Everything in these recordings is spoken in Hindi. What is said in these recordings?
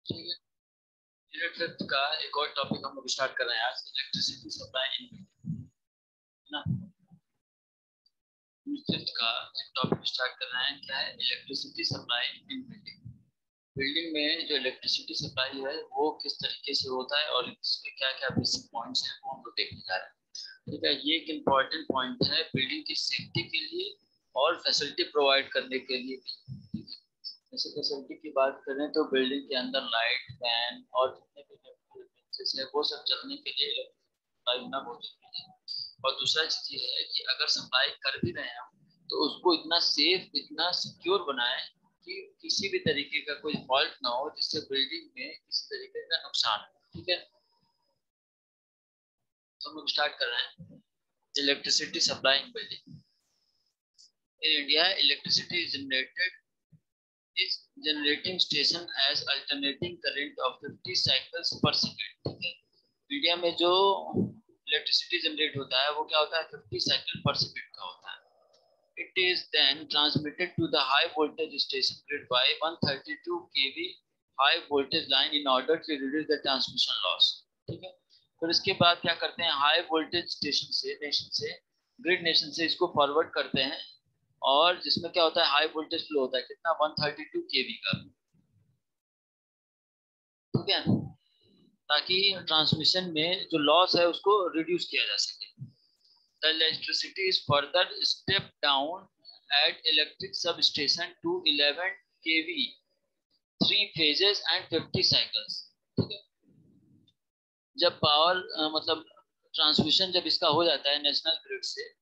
ठीक है। यूनिट 5 का एक और टॉपिक हम लोग स्टार्ट कर रहे हैं आज, इलेक्ट्रिसिटी सप्लाई इन बिल्डिंग, है ना। यूनिट 5 का एक टॉपिक स्टार्ट कर रहे हैं, क्या है, electricity supply in building. Building में जो इलेक्ट्रिसिटी सप्लाई है वो किस तरीके से होता है और इसके क्या क्या बेसिक पॉइंट्स हैं वो हम लोग देखने जा रहे हैं। ठीक है, ये एक इम्पॉर्टेंट पॉइंट है बिल्डिंग की सेफ्टी के लिए और फैसिलिटी प्रोवाइड करने के लिए भी। जैसे फैसिलिटी की बात करें तो बिल्डिंग के अंदर लाइट, फैन और जितने भी appliances है वो सब चलने के लिए सप्लाई होना बहुत जरूरी है। और दूसरा चीज ये है कि अगर सप्लाई कर भी रहे हैं हम तो उसको इतना सेफ, इतना सिक्योर बनाए कि किसी भी तरीके का कोई फॉल्ट ना हो जिससे बिल्डिंग में किसी तरीके का नुकसान हो। ठीक है, तो हम लोग स्टार्ट कर रहे हैं electricity supply in building. In India, electricity is generating station as alternating current of 50 cycles per second। ठीक है, इंडिया में जो इलेक्ट्रिसिटी जनरेट होता है वो क्या होता है, 50 साइकिल पर सेकंड का होता है। It is then transmitted to the high voltage station grid by 132 kV high voltage line in order to reduce the transmission loss. ठीक है, फिर इसके बाद क्या करते हैं, हाई वोल्टेज स्टेशन से ग्रिड नेशन से इसको फॉरवर्ड करते हैं, और जिसमें क्या होता है, हाई वोल्टेज फ्लो होता है कितना, 132 kV का। ठीक है, ताकि ट्रांसमिशन में जो लॉस है उसको रिड्यूस किया जा सके। The electricity is further step down at electric sub station to 11 kV 3 phases and 50 cycles. ठीक है, जब पावर मतलब ट्रांसमिशन जब इसका हो जाता है नेशनल ग्रिड से,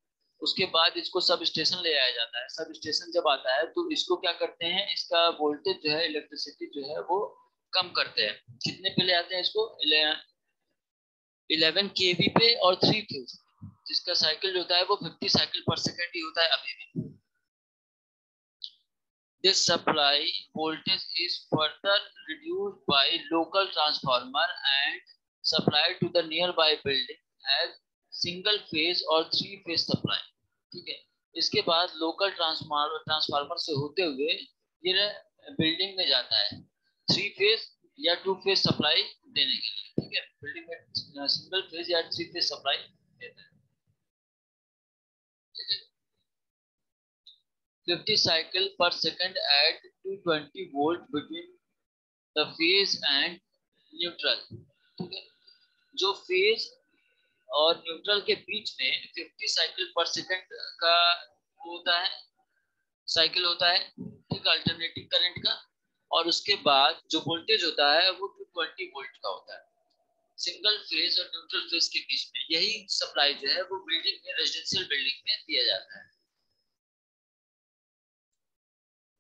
उसके बाद इसको सब स्टेशन ले आया जाता है। सब स्टेशन जब आता है तो इसको क्या करते हैं, इसका वोल्टेज जो है, इलेक्ट्रिसिटी जो है वो कम करते हैं। कितने पे ले आते हैं इसको, 11 kV पे और 3 फेज, जिसका साइकिल जो होता है वो 50 साइकिल पर सेकेंड ही होता है अभी भी। This supply voltage is further reduced by local transformer and supplied to the nearby building as single phase और 3 phase supply। ठीक है, इसके बाद लोकल ट्रांसफार्मर से होते हुए ये बिल्डिंग में जाता है 3 फेज या 2 फेज सप्लाई देने के लिए। ठीक है, बिल्डिंग में सिंगल फेज या 3 फेज सप्लाई देता है। 50 cycle per second at 220 volt between the phase and neutral। ठीक है, जो फेज और न्यूट्रल के बीच में 50 साइकिल पर सेकंड का होता है, साइकिल होता है। ठीक, अल्टरनेटिंग करंट का। और उसके बाद जो वोल्टेज होता है वो 220 वोल्ट का होता है सिंगल फेज और न्यूट्रल फेज के बीच में। यही सप्लाई जो है वो बिल्डिंग में, रेजिडेंशियल बिल्डिंग में दिया जाता है।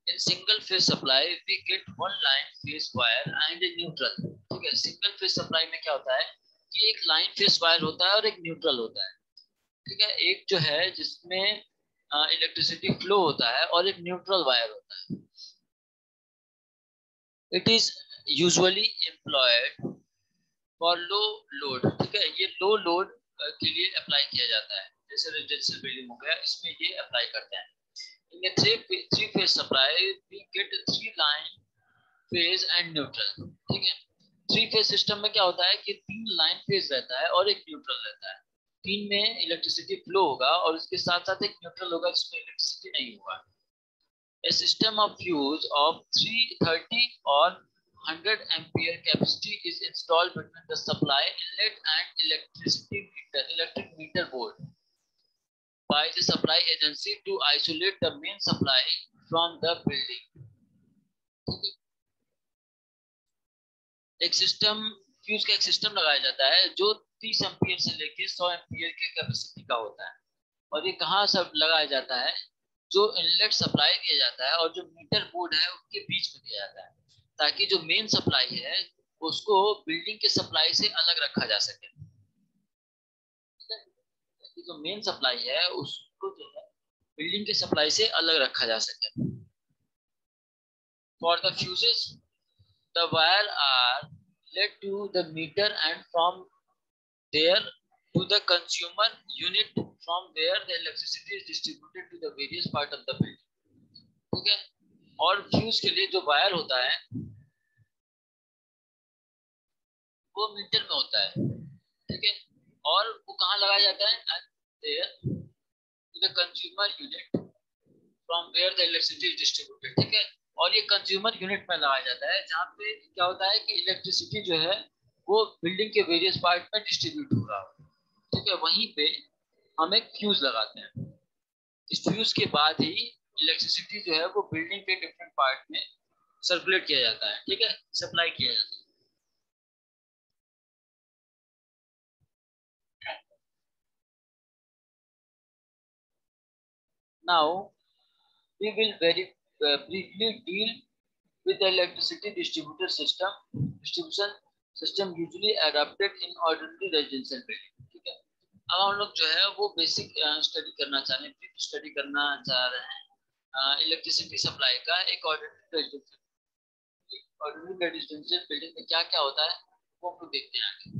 In single phase supply we get one line phase wire and a neutral। ठीक है, सिंगल फेज सप्लाई में क्या होता है कि एक लाइन फेज वायर होता है और एक न्यूट्रल होता है। ठीक है, एक जो है जिसमें इलेक्ट्रिसिटी फ्लो होता है और एक न्यूट्रल वायर होता है। It is usually employed for low load. ठीक है, ये लो लोड के लिए अप्लाई किया जाता है। जैसे रेजिडेंशियल बिल्डिंग हो गया, इसमें ये अप्लाई करते हैं। In a three phase supply we get 3 line phase and neutral। ठीक है, 3 फेज सिस्टम में क्या होता है कि 3 लाइन फेज रहता है और एक न्यूट्रल रहता है। 3 में इलेक्ट्रिसिटी फ्लो होगा और उसके साथ साथ एक न्यूट्रल होगा जिसमें इलेक्ट्रिसिटी नहीं होगा। A system of fuse of 330 or 100 ampere capacity is installed between the supply inlet and electric meter board by the supply agency to isolate the main supply from the building। एक सिस्टम, फ्यूज का एक सिस्टम लगाया जाता है जो 30 एम्पियर से लेके 100 एम्पियर के कैपेसिटी का होता है। और ये कहाँ सब लगाया जाता है, जो इनलेट सप्लाई दिया जाता है और जो मीटर बोर्ड है उनके बीच में दिया जाता है, ताकि जो मेन सप्लाई है उसको बिल्डिंग के सप्लाई से अलग रखा जा सके। जो मेन सप्लाई है उसको जो है बिल्डिंग के सप्लाई से अलग रखा जा सके। For the fuses the wire are led to the meter and from there to the consumer unit, from where the electricity is distributed to the various part of the building। ठीक है, और फ्यूज के लिए जो वायर होता है वो मीटर में होता है, ठीक है। और वो कहाँ लगाया जाता है? The consumer unit from where the electricity is distributed, ठीक है। और ये कंज्यूमर यूनिट में लगाया जाता है जहाँ पे क्या होता है कि इलेक्ट्रिसिटी जो है वो बिल्डिंग के वेरियस पार्ट में डिस्ट्रीब्यूट हो रहा हो, ठीक है। वहीं पे हम एक फ्यूज लगाते हैं। इस फ्यूज के बाद ही इलेक्ट्रिसिटी जो है वो बिल्डिंग के डिफरेंट पार्ट में सर्कुलेट किया जाता है, ठीक है, सप्लाई किया जाता है। Now we will very briefly deal with the electricity distribution system usually adopted in ordinary residential building, ठीक है। अब हम लोग जो है वो बेसिक स्टडी करना चाह रहे हैं, ब्रीफ स्टडी करना चाह रहे हैं इलेक्ट्रिसिटी सप्लाई का एक ऑर्डिनरी रेजिडेंशियल बिल्डिंग में क्या क्या होता है वो हम लोग देखते हैं आगे।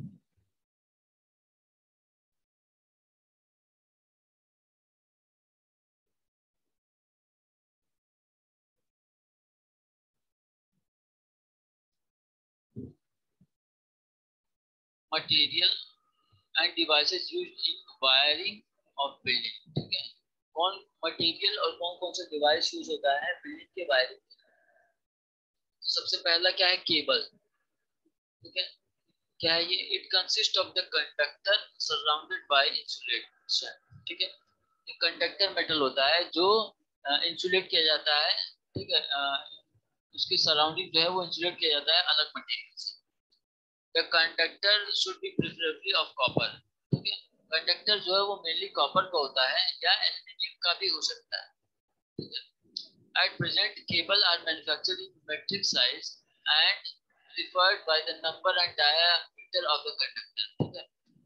Material end devices used in wiring of building, ठीक है। कौन मटेरियल और कौन कौन सा डिवाइस यूज होता है बिल्डिंग के वायरिंग। सबसे पहला क्या है? केबल, ठीक है। क्या है ये? It consist of the conductor surrounded by insulation, ठीक है। एक कंडक्टर मेटल होता है जो इंसुलेट किया जाता है, ठीक है। उसकी सराउंडिंग जो है वो इंसुलेट किया जाता है अलग मटेरियल से। The conductor should be preferably of copper, ठीक है। कंडक्टर जो है वो मेनली कॉपर का होता है या एल्यूमिनियम का भी हो सकता है, ठीक है। At present, cable are manufactured in metric size and referred by the number and diameter of the conductor, ठीक है।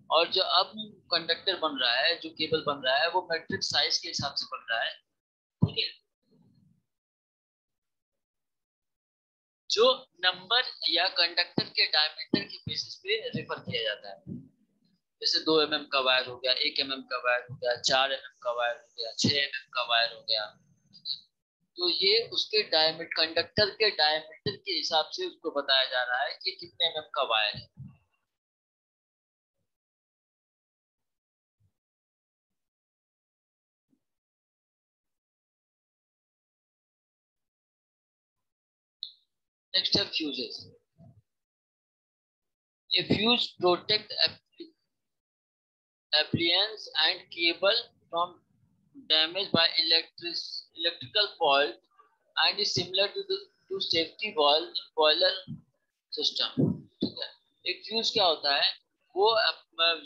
और जो अब कंडक्टर बन रहा है, जो केबल बन रहा है वो मेट्रिक साइज के हिसाब से बन रहा है, ठीक है। जो नंबर या कंडक्टर के डायमीटर के बेसिस पे रेफर किया जाता है। जैसे 2 mm का वायर हो गया, 1 mm का वायर हो गया, 4 mm का वायर हो गया, 6 mm का वायर हो गया। तो ये उसके डायमीटर, कंडक्टर के डायमीटर के हिसाब से उसको बताया जा रहा है कि कितने एमएम का वायर है। नेक्स्ट है fuses. A fuse protect appliance and cable from damage by electrical fault and is similar to safety valve in boiler system, ठीक है। एक फ्यूज क्या होता है? वो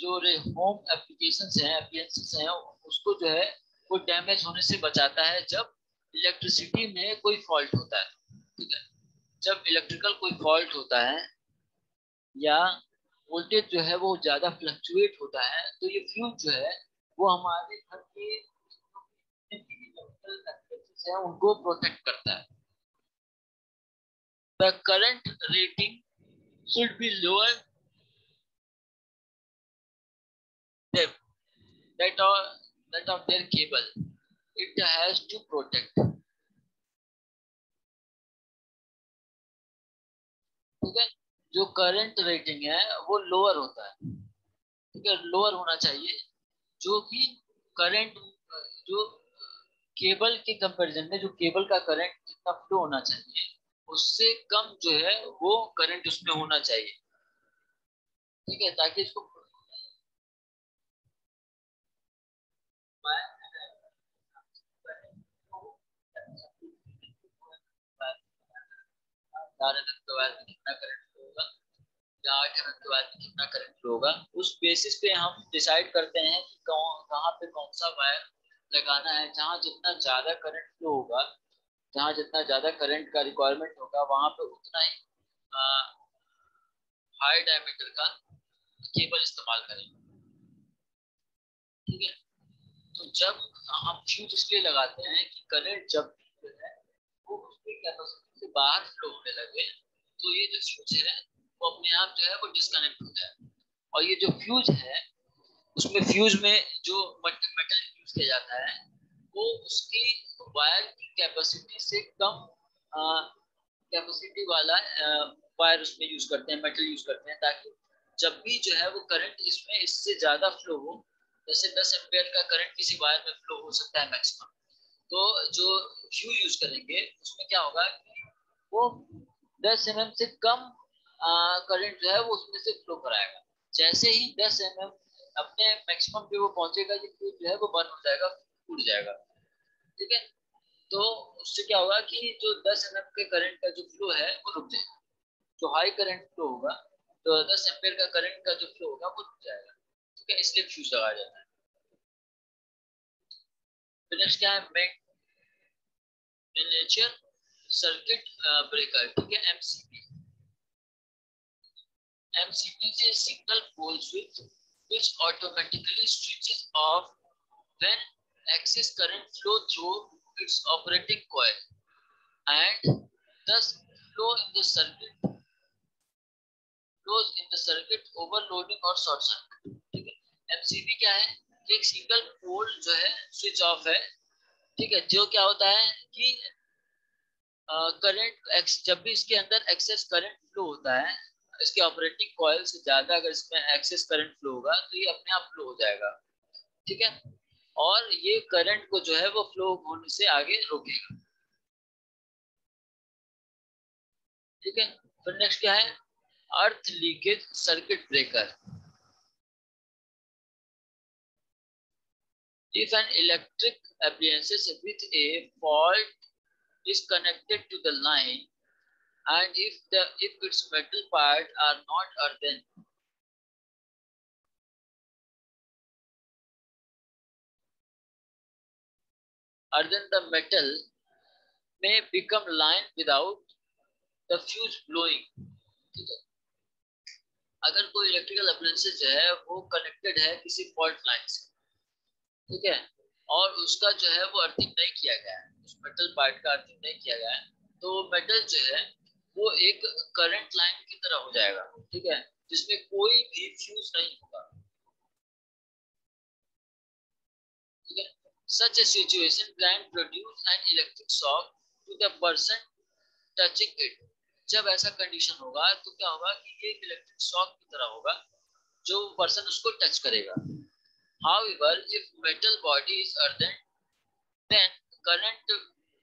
जो होम एप्लीकेशंस हैं, एप्लियंसेस हैं, उसको जो है वो डैमेज होने से बचाता है जब इलेक्ट्रिसिटी में कोई फॉल्ट होता है, ठीक है। जब इलेक्ट्रिकल कोई फॉल्ट होता है या वोल्टेज जो है वो ज्यादा फ्लक्चुएट होता है तो ये फ्यूज जो है वो हमारे घर के है उनको प्रोटेक्ट करता है। The current rating should be lower that of their cable. It has to protect, ठीक है। जो करंट रेटिंग है वो लोअर होता है, ठीक है, लोअर होना चाहिए, जो कि करंट जो केबल के कंपैरिजन में जो केबल का करंट जितना फ्लो होना चाहिए उससे कम जो है वो करंट उसमें होना चाहिए, ठीक है, ताकि इसको कितना करंट होगा या 8 एमएम के बाद कितना करंट होगा, उस बेसिस पे हम डिसाइड करते हैं कि कहाँ पे कौन सा वायर लगाना है। जहाँ जितना ज्यादा करंट फ्लो होगा, जहाँ जितना ज्यादा करंट का रिक्वायरमेंट होगा वहां पे उतना ही हाई डायमीटर का केबल इस्तेमाल करेंगे, ठीक है। तो जब हम फ्यूज इसलिए लगाते हैं कि करंट जब भी जो है वो उसकी कैपेसिटी से बाहर फ्लो होने लगे तो ये जो फ्यूज है वो अपने आप जो है वो डिस्कनेक्ट हो जाए। और ये जो फ्यूज है उसमें फ्यूज में जो मेटल यूज किया जाता है वो उसकी वायर की कैपेसिटी से कम कैपेसिटी वाला वायर उसमें यूज करते हैं, मेटल यूज करते हैं, ताकि जब भी जो है वो करंट इसमें इससे ज्यादा फ्लो हो, जैसे 10 एम्पियर का करंट किसी वायर में फ्लो हो सकता है मैक्सिमम, तो जो फ्यूज यूज करेंगे उसमें क्या होगा कि वो 10 mm से कम करंट जो है वो उसमें से फ्लो कराएगा। जैसे ही 10 mm अपने मैक्सिमम पे वो पहुंचेगा, ये फ्यूज जो है वो बंद हो जाएगा, टूट जाएगा। ठीक है, तो उससे क्या होगा कि जो 10 mm के करंट का जो फ्लो है वो रुक जाएगा। जो हाई करंट फ्लो होगा, तो 10 एम्पियर का करंट का जो फ्लो होगा वो रुक जाएगा। ठीक है, इसलिए फ्यूज लगाया जाता है। फिर नेक्स्ट क्या है, मिनिएचर सर्किट ब्रेकर। ठीक है, MCB. MCB is a single pole switch which automatically switches off when excess current flow through its operating coil and thus flows in the circuit overloading और शॉर्ट सर्किट। ठीक है, एमसीबी क्या है कि एक सिंगल पोल जो है स्विच ऑफ है। ठीक है, जो क्या होता है कि करंट जब भी इसके अंदर एक्सेस करंट फ्लो होता है, इसके ऑपरेटिंग कॉइल से ज्यादा अगर इसमें एक्सेस करंट फ्लो होगा तो ये अपने आप फ्लो हो जाएगा। ठीक है, और ये करंट को जो है वो फ्लो होने से आगे रोकेगा। ठीक है, फिर नेक्स्ट क्या है, अर्थ leakage circuit breaker. If an electric appliance with a fault is connected to the line, and if its metal parts are not earthen, the metal may become line without the fuse blowing. ठीक है, अगर कोई इलेक्ट्रिकल अप्लायंसेस जो है वो कनेक्टेड है किसी फॉल्ट लाइन से, ठीक है, और उसका जो है वो अर्थिंग नहीं किया गया है, उस मेटल पार्ट का अर्थिंग नहीं किया गया है, तो मेटल जो है वो एक करंट लाइन की तरह हो जाएगा। ठीक है, जिसमें कोई भी फ्यूज नहीं होगा। ठीक है, such a situation can produce an electric shock to the person touching it। जब ऐसा कंडीशन होगा तो क्या होगा कि ये इलेक्ट्रिक शॉक की तरह होगा जो पर्सन उसको टच करेगा। However, if metal body is earthen, then current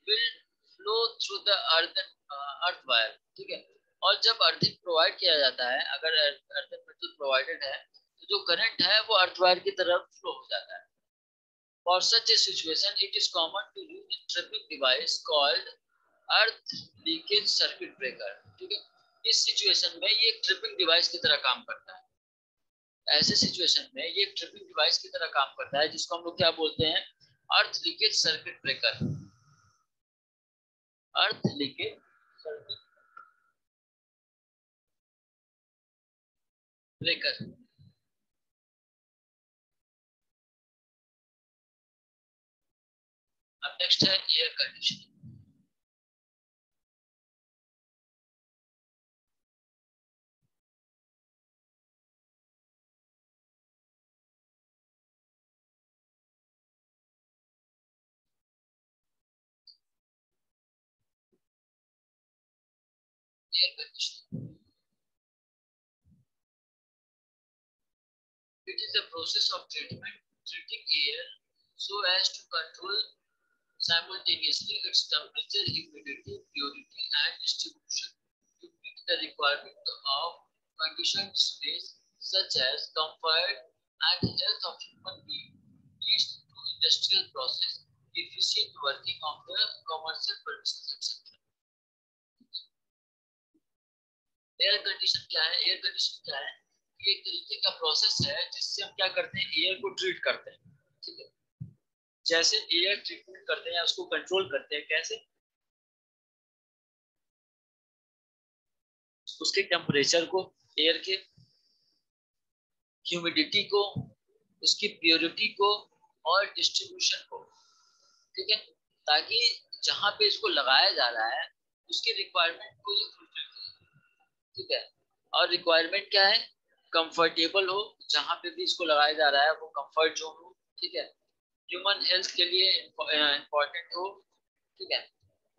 will flow through the earth wire। ठीक है, और जब अर्थिंग प्रोवाइड किया जाता है, अगर earthen metal प्रोवाइडेड है, तो जो करंट है वो अर्थ वायर की तरफ फ्लो हो जाता है। For such a situation, it is common to use a tripping device called earth leakage circuit breaker। ठीक है, इस सिचुएशन में ये ट्रिपिंग डिवाइस की तरह काम करता है। ऐसे सिचुएशन में ये ट्रिपिंग डिवाइस की तरह काम करता है, जिसको हम लोग क्या बोलते हैं, अर्थ लीकेज सर्किट ब्रेकर। अर्थ लीकेज सर्किट ब्रेकर। अब नेक्स्ट है air conditioning. Air conditioning, it is a process of treating air so as to control simultaneously its temperature, humidity, purity, and distribution to meet the requirement of conditioned space such as comfort and health of human beings, leads to industrial process, efficient working of the commercial premises, etc. Air condition क्या है, एयर कंडीशन क्या है, ये एक तरीके का प्रोसेस है जिससे हम क्या करते हैं, एयर को ट्रीट करते हैं। ठीक है, जैसे एयर ट्रीटमेंट करते हैं, उसको कंट्रोल करते हैं, कैसे, उसके टेम्परेचर को, एयर के ह्यूमिडिटी को, उसकी प्योरिटी को और डिस्ट्रीब्यूशन को। ठीक है, ताकि जहां पे इसको लगाया जा रहा है उसकी रिक्वायरमेंट को ये फुलफिल करे। ठीक है, और रिक्वायरमेंट क्या है, कंफर्टेबल हो, जहां पे भी इसको लगाया जा रहा है वो कंफर्ट जोन हो। ठीक है, ह्यूमन हेल्थ के लिए इंपॉर्टेंट हो। ठीक है,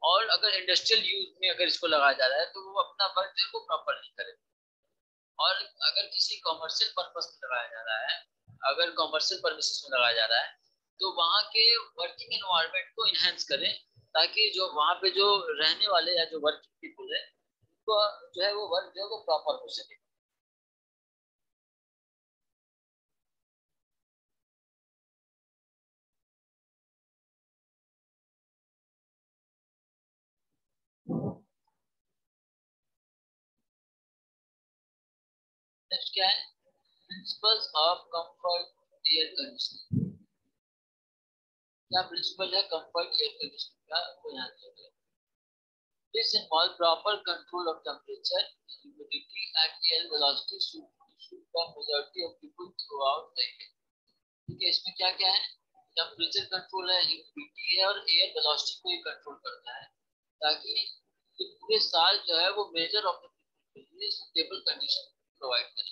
और अगर इंडस्ट्रियल यूज में अगर इसको लगाया जा रहा है तो वो अपना वर्क जो है वो प्रॉपरली करे। और अगर किसी कॉमर्शियल पर्पस में लगाया जा रहा है, अगर कॉमर्शियल पर्पसेस में लगाया जा रहा है, तो वहाँ के वर्किंग एनवायरनमेंट को इनहेंस करें, ताकि जो वहाँ पे जो रहने वाले या जो वर्किंग पीपल है उनको जो है वो वर्क जो है वो प्रॉपर हो सके। नेक्स्ट क्या है, principles of comfort air conditioning. क्या प्रिंसिपल है कंफर्ट एयर कंडीशनिंग का, वो यहाँ पे this involves proper control of temperature, humidity, and air velocity should the majority of people throughout the year। ठीक है, इसमें क्या क्या है, टेम्परेचर कंट्रोल है, ह्यूमिडिटी है, और एयर वेलोसिटी को ये कंट्रोल करता है, ताकि ये पूरे साल जो है वो मेजर ऑफ द पीपल के लिए सुटेबल कंडीशन प्रोवाइड करे।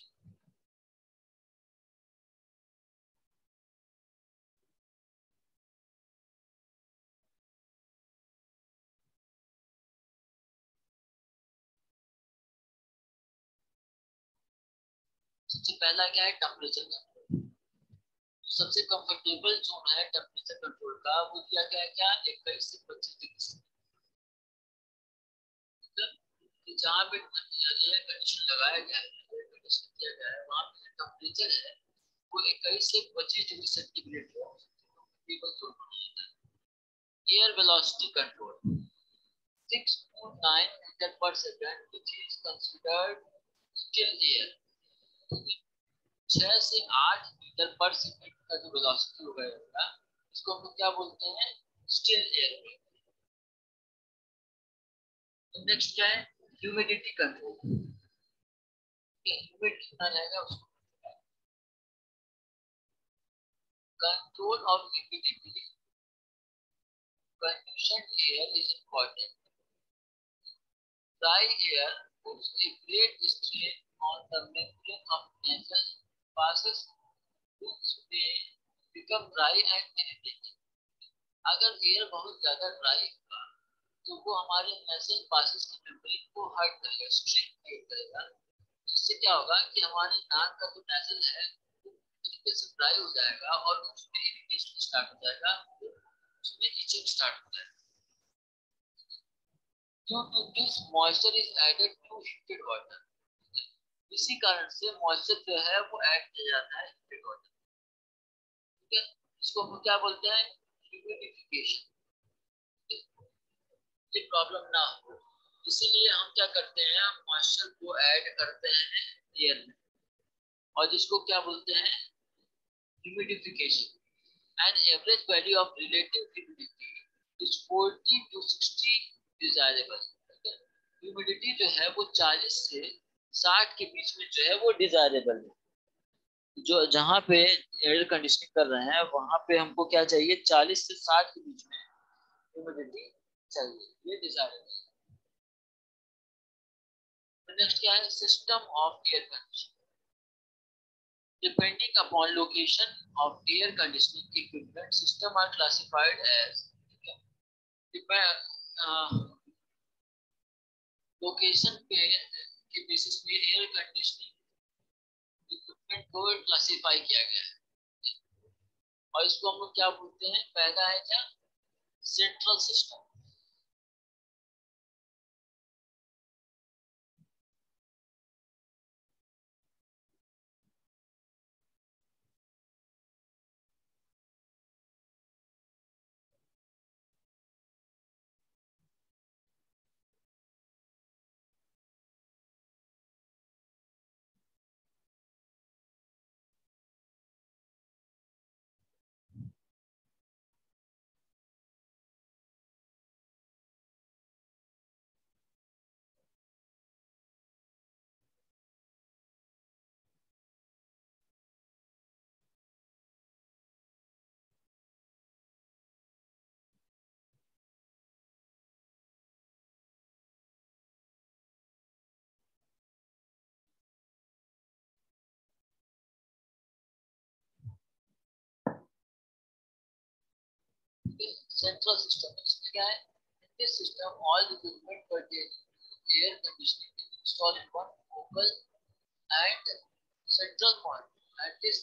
सबसे पहला क्या है, टेम्परेचर कंट्रोल। सबसे कंफर्टेबल जोन है टेम्परेचर कंट्रोल का, वो दिया गया है क्या, 21 से 25 डिग्री। जहाँ पे एयर कंडीशन लगाया गया है, एयर कंडीशन किया गया है, वहाँ पे टेम्परेचर है वो 21 से 25 डिग्री सेंटीग्रेड हो, कंफर्टेबल जोन बनाया जाता है। Air velocity control 6 to 9 metre per second, which is considered still air। 6 से 8 मीटर पर सेकंड का जो वेलोसिटी होगा इसको हम लोग क्या बोलते हैं, स्टिल एयर। नेक्स्ट क्या है, ह्यूमिडिटी कंट्रोल। ह्यूमिड कितना रहेगा उसको, control of humidity conditioned air is important। Dry air puts a great strain on the membrane of nasal passes, which may become dry and irritating। अगर एयर बहुत ज्यादा ड्राई होगा तो वो हमारे नेसल पासेस की मेम्ब्रेन को हर्ट करेगा, स्ट्रेन क्रिएट करेगा, जिससे क्या होगा कि हमारे नाक का जो नेसल है वो तरीके से ड्राई हो जाएगा और उसमें इरिटेशन स्टार्ट हो जाएगा, उसमें इचिंग स्टार्ट हो जाएगा। Due to this moisture is added to heated water। इसी कारण से मॉइस्चर जो है वो ऐड किया जाता है heated water। ठीक है, इसको हम क्या बोलते हैं, ह्यूमिडिफिकेशन। ये प्रॉब्लम ना हो, इसीलिए हम क्या करते हैं, मॉइस्चर को ऐड करते हैं एयर में, और जिसको क्या बोलते हैं, humidification. An average value of relative humidity is 40 to 60 desirable. Humidity जो है वो 40 से 60 के बीच में जो है वो डिजायरेबल है। जो जहाँ पे एयर कंडीशनिंग कर रहे हैं वहां पे हमको क्या चाहिए, 40 से 60 के बीच में ह्यूमिडिटी चाहिए, ये डिजायरेबल है। नेक्स्ट क्या है, system of air conditioning. Depending upon location of air conditioning equipment, system are classified as location पे के बेसिस पे एयर कंडीशनिंग इक्विपमेंट को क्लासिफाई किया गया है, और इसको हम लोग क्या बोलते हैं, पहला है क्या, सेंट्रल सिस्टम। सेंट्रल सिस्टम इसमें क्या है, in this system all the equipment pertaining to air conditioning is installed in one focal and central point. And this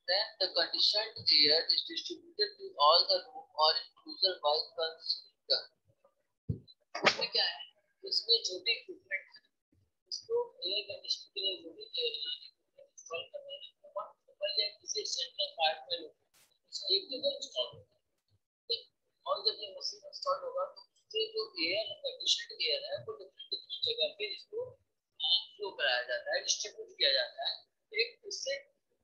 then the conditioned air is distributed to all the room or enclosure by consider. इसमें क्या है, इसमें जो भी इक्विपमेंट है इसको एयर कंडीशनिंग के लिए जो भी इंस्टॉल करना है वो पहले किसी सेंट्रल पार्ट में एक जगह इंस्टॉल होगा, और जब ये मशीन इंस्टॉल होगा तो उससे जो एयर कंडीशनड एयर है वो डिफरेंट डिफरेंट जगह पे इसको फ्लो कराया जाता है, डिस्ट्रीब्यूट किया जाता है। एक इससे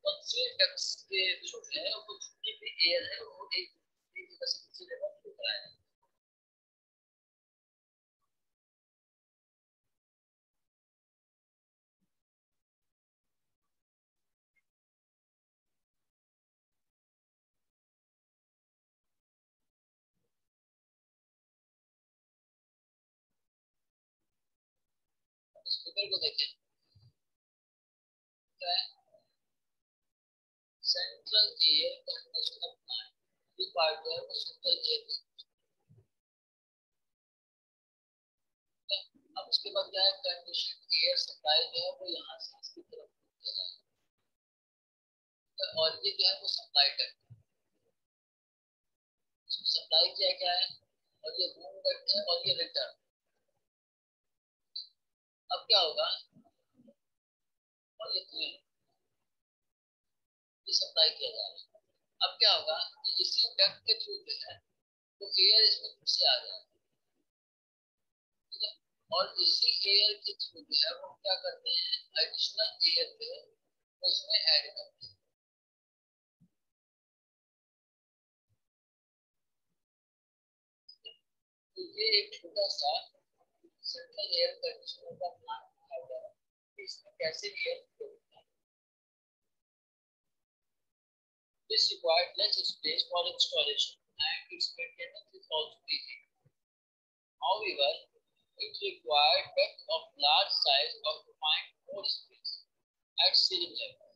कंसील डक्ट्स के जो है वो जितनी भी एयर है वो एक जगह से दूसरी जगह फ्लो कराया जाता है। स्पीकर को देखें, सेंट्रल एयर कंडीशनर प्लांट, ये पार्ट है वो सेंट्रल एयर। अब उसके बाद क्या है, कंडीशन एयर सप्लाई जो है वो यहाँ से इसकी तरफ जाएगा, और ये जो है वो सप्लाई करता है, सप्लाई किया गया है, और ये मूव करता है और ये रिटर्न। अब क्या होगा, और ये सप्लाई किया जा रहा है। अब क्या होगा कि इसी डक्ट के थ्रू जो है वो एयर इसमें फिर से आ जाएगा, ठीक है, और इसी एयर के थ्रू जो है वो क्या करते हैं, एडिशनल एयर जो है वो इसमें ऐड करते हैं। तो ये एक छोटा सा सेंट्रल एयर कंडीशनर का प्लांट दिखाया गया है, इसमें कैसे एयर फ्लो होता है। This required less space for installation and its maintenance is also easy. However, it required depth of large size occupying more space at ceiling level.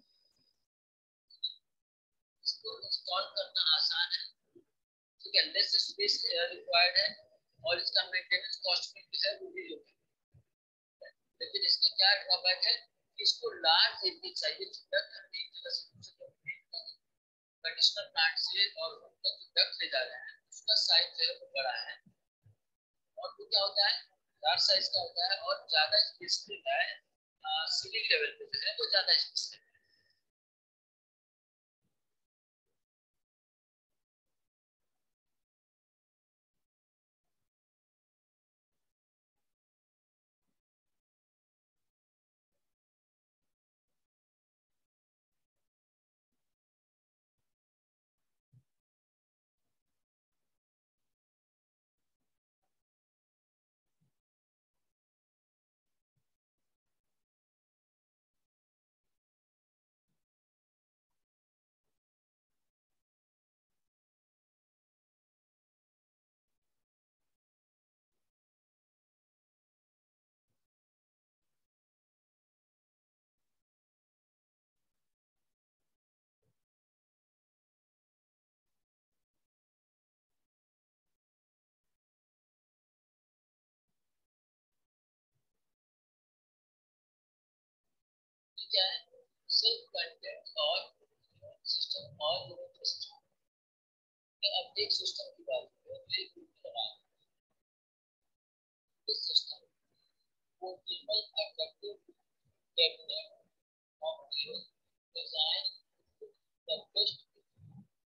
इसको इंस्टॉल करना आसान है, ठीक है, लेस स्पेस रिक्वायर्ड है, और इसका मेंटेनेंस कॉस्ट भी जो है वो भी जो है, लेकिन इसका क्या ड्रॉबैक है, इसको लार्ज एरिया चाहिए, डक्ट एक जगह से दूसरी जगह कंडीशनर प्लांट से और जो डक्ट ले जा रहे हैं उसका साइज जो है वो बड़ा है, और वो क्या होता है, लार्ज साइज का होता है और ज्यादा स्पेस लेता है, सीलिंग लेवल पे जो है वो ज्यादा स्पेस लेता है। क्या है, सेल्फ कंटेंट और सिस्टम और यूनिट सिस्टम। अब एक सिस्टम की बात करें, एक ग्रुप बनाए, इस सिस्टम को table attractive cabinet module design the best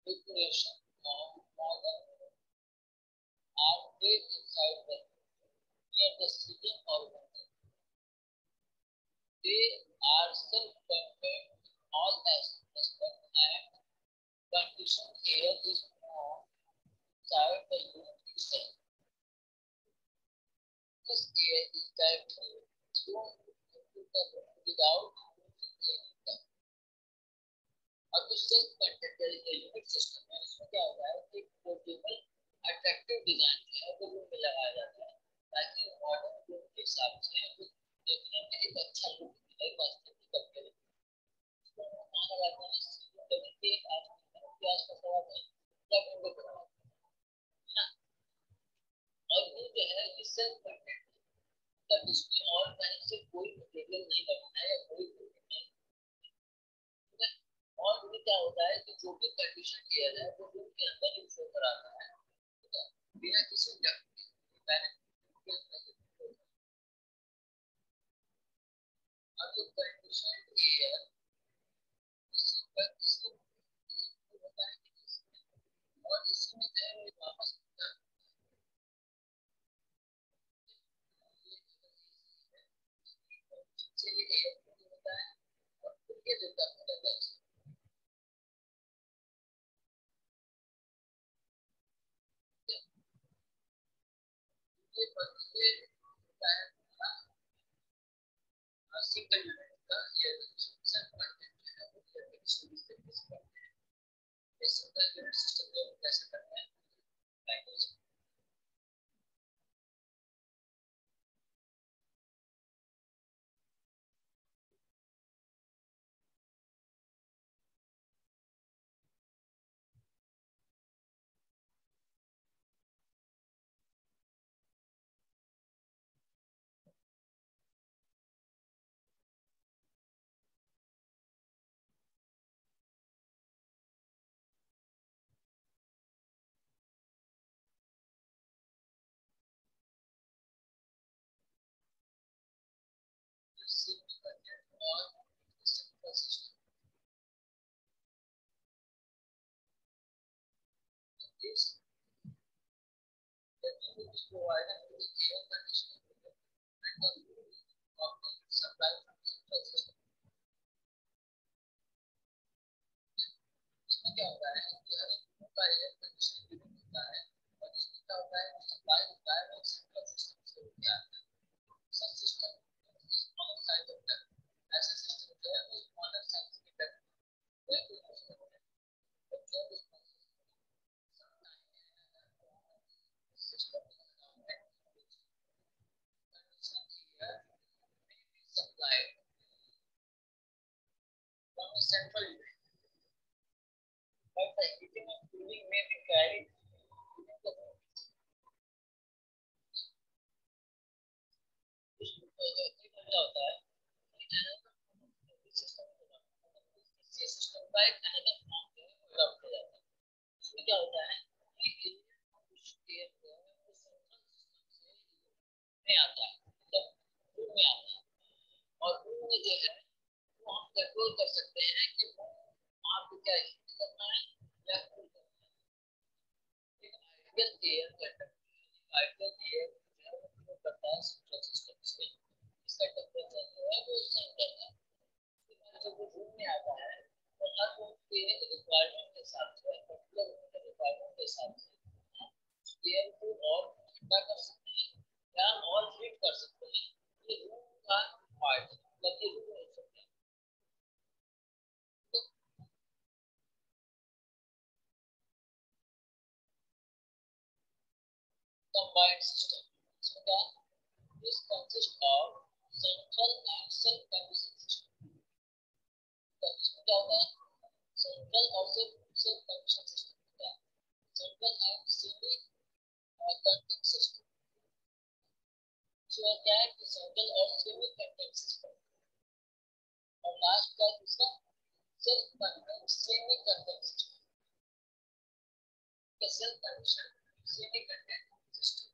decoration of modern arcade inside the near the ceiling or window. They are self-contained all aspects and condition air is moved inside the unit itself. This air is directly thrown into the room without moving anything. अब जो सेल्फ कंटेंट यूनिट सिस्टम है इसमें क्या होता है, एक पोर्टेबल अट्रैक्टिव डिजाइन जो है वो रूम में लगाया जाता है, ताकि मॉडर्न रूम के हिसाब से वो देखने में एक अच्छा लुक मिले वास्तविक कंपेयर। इसको हम कहाँ लगाते हैं, जमीन के आसपास लगाते हैं या विंडो पर लगाते हैं ना। और वो जो है ये सेल्फ कंटेंट, तब इसमें और कहीं से कोई मटेरियल नहीं लगाना है या कोई जो भी कंडीशन एयर है वो रूम के अंदर ही फ्लो कराता है, ठीक है, बिना किसी डक्ट के। अब जो कंडीशन एयर होता है और इसमें जो है वापस से एयर होता है और फिर ये जो डक्ट है ये बदले सिंगल यूनिट का ये सेट कंटेंट है वो इस तरीके से करते हैं। इस सिंगल यूनिट सिस्टम को कैसे करते हैं लैंग्वेज सिंगल कंटेंट और single system is that you will provide a clear condition and the of the supply from central system। इसमें क्या होता है कि हर एक का एयर कंडीशनिंग यूनिट होता है और इसमें क्या होता है सप्लाई होता है और सेंट्रल सिस्टम से होके आता है। सब system smaller size of duct ऐसे सिस्टम जो है वो स्मॉलर साइज के डक्ट वे यूज करते हैं और जो system supplied from a central unit, but the heating and cooling may be carried within the room। क्या होता है सिस्टम का एक अनदर फॉर्म जो है वो अडॉप्ट किया जाता है। इसमें क्या होता है कि कुछ एयर जो है वो सेंट्रल सिस्टम से में आता है, मतलब रूम में आता है और रूम में जो है वो हम कंट्रोल कर सकते हैं कि वहाँ पे क्या हीट करना है या कूल करना है। एक ideal air conductor ideal air जो है वो फ्लो करता है सेंट्रल सिस्टम से। इसका टेम्परेचर जो है वो सेंट्रल है। जब वो रूम में आता है तो हर रूम के रिक्वायरमेंट के हिसाब से पर्टिकुलर रूम के रिक्वायरमेंट के हिसाब से एयर को और ठंडा कर सकते हैं या और हीट कर सकते हैं। ये रूम का पार्ट मतलब ये रूम हो सकते हैं। कंबाइंड सिस्टम इसमें क्या this consist of central and self condition system. इसमें क्या होता है सेंट्रल और सेल्फ कंडीशन सिस्टम होता है। Central and semi conducting system जो क्या है कि सेंट्रल और सेमी कंडक्टिंग सिस्टम और लास्ट का दूसरा self conducting semi conducting system. Self condition semi conducting system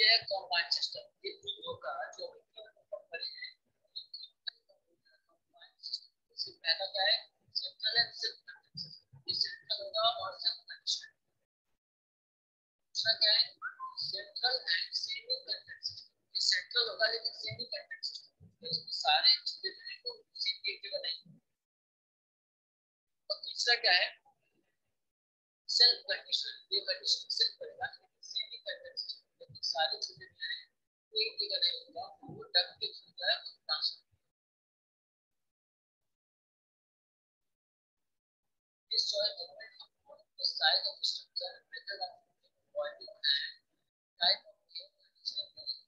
ये कंबाइंड सिस्टम ये दोनों का जो कंपनी है इसमें पहला क्या है central and self conducting system. ये सेंट्रल होगा और सेल्फ कंडीशन। दूसरा क्या है central and semi conducting system. ये सेंट्रल होगा लेकिन सेमी कंडक्टिंग सिस्टम तो इसमें सारे चीजें जो है वो सेम एक जगह नहीं। और तीसरा क्या है सेल्फ कंडीशन। ये कंडीशन सेल्फ करेगा सेमी कंडक्टिंग सिस्टम लेकिन सारी चीजें जो है वो एक जगह नहीं होगा वो डक्ट के थ्रू जो है ट्रांसफर। इस soil movement the size of the structure, method of boiling and type of air conditioning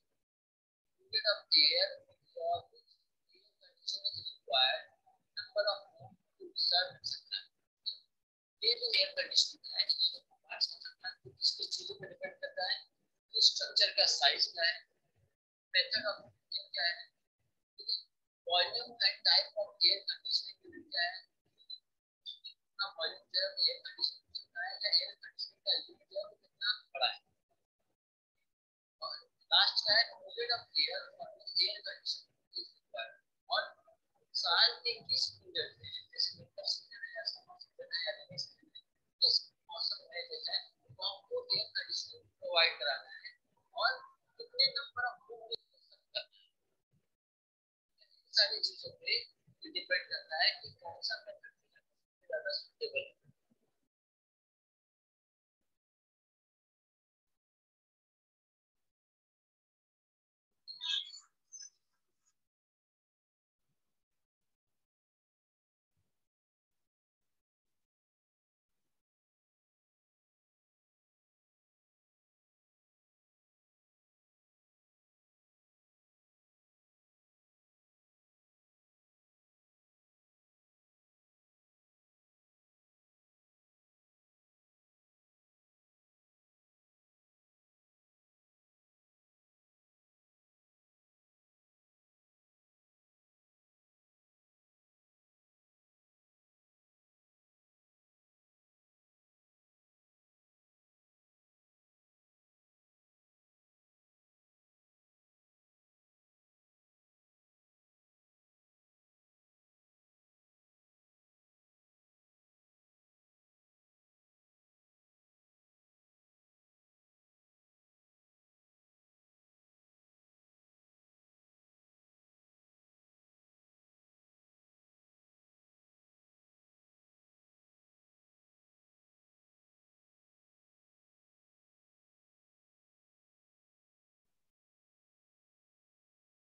unit of air for which air conditioning is required, number of room to be served, etc. ये जो एयर कंडीशनिंग है ये पार्ट्स का किसकी चीजों पर डिपेंड करता है कि स्ट्रक्चर का साइज क्या है, मेथड ऑफ क्या है, volume and type of air conditioning unit क्या है, कितना वॉल्यूम जो है एयर कंडीशन हो सकता है या एयर कंडीशनिंग का यूनिट जो है वो कितना बड़ा है। और लास्ट का है मूवमेंट ऑफ एयर और एयर कंडीशन और साल के किस पीरियड में जैसे विंटर सीजन है या समर सीजन है या रेनी सीजन है इस मौसम में जो है वो हमको एयर कंडीशनिंग प्रोवाइड कराना है और कितने नंबर ऑफ रूम करना है। सारी चीजों पे डिपेंड करता है कि कौन सा मेथड ज्यादा सुटेबल है।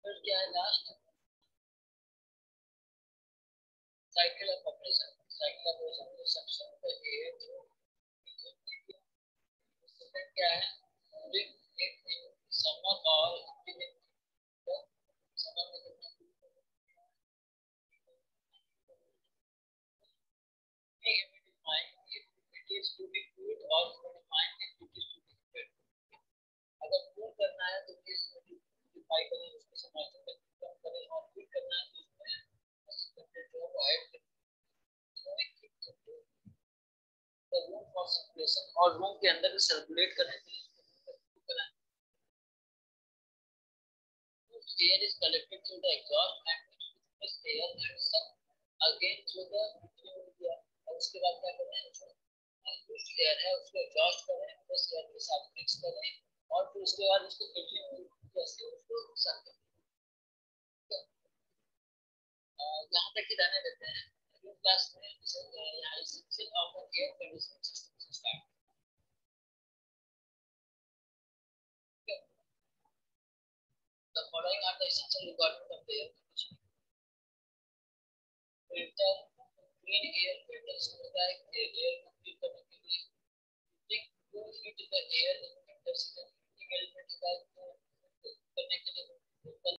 फिर क्या है last cycle of operation. Cycle of operation में सक्शन का एयर जो सेकंड क्या है ड्यूरिंग एक समर और समर में कितना define if it is to be cooled or define if it is to be heated। अगर कूल करना है तो किस मॉडिफाई करें उसको समझते हैं कम करें और हीट करना है तो उसमें टेम्परेचर को ऐड करें रूम फॉर सर्कुलेशन और रूम के अंदर सर्कुलेट करने के लिए air is collected through the exhaust and this air and suck again through the media। और उसके बाद क्या करना है जो used air है उसको exhaust करें प्लस एयर के साथ मिक्स करें और फिर उसके बाद उसको फिल्टरिंग जैसे उसको सक करें। यहाँ तक ही रहने देते हैं अगली क्लास में यहाँ essential of air conditioning system से start. The following are the essential requirements of the air conditioning filter। clean air filters होता है एयर